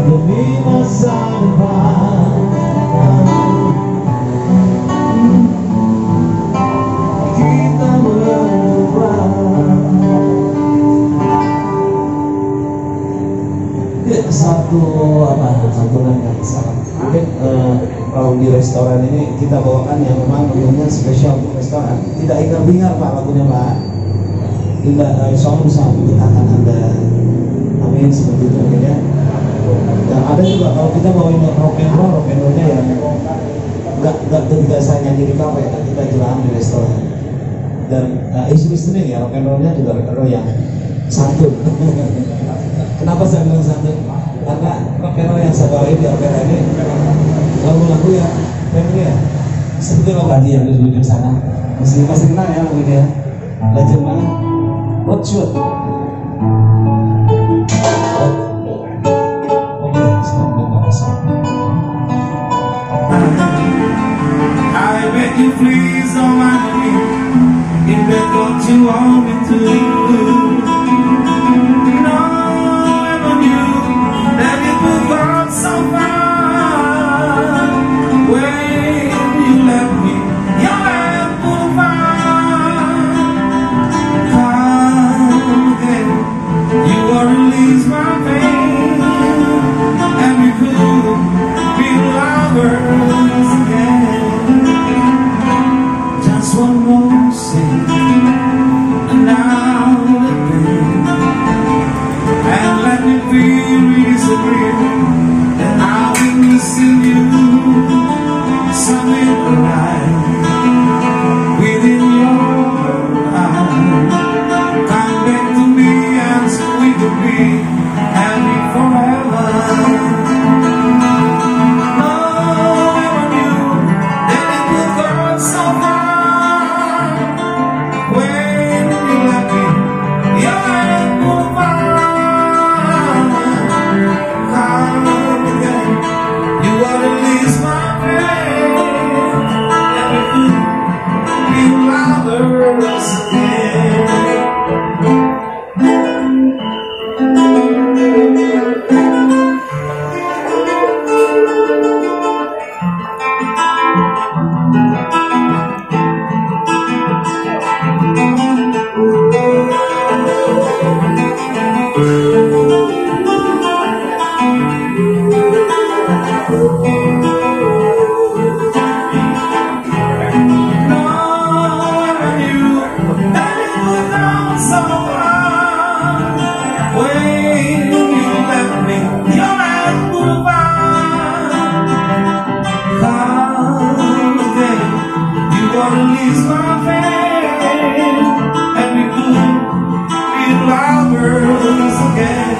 demi masa depan. Kita berdua. Satu yang salah. Mungkin kalau di restoran ini kita bawakan yang memang menunya spesial untuk restoran. Tidak ingat-ingat Pak lagunya Pak. Tidak, insya Allah bisa akan ada. Amin, seperti itu mungkin ya. Dan ada juga kalau kita bawain rock and rollnya yang nggak ketika saya nyanyi di kafe, kita jalan di restoran. Dan istri ya rock and rollnya juga rock and roll yang santun. Kenapa saya bilang santun? Karena rock and roll yang saya bawain di opera ini lagu-lagu yang family ya. Seperti lagu tadi yang di sana. Masih kenal ya lagu ini ya. Legend banget. What shoot? I beg you please don't mind me if that's what you want me to do. No, ever knew that it would go so far. When you left me, your hand full of fire. Come again, you will release my pain, and we could be lovers again. Just one more scene, and now the pain, and let me feel release the real, that I'll be missing you, something alive within your eyes. Come back to me and so we could be happy forever. Release my pain, and we could be lovers again.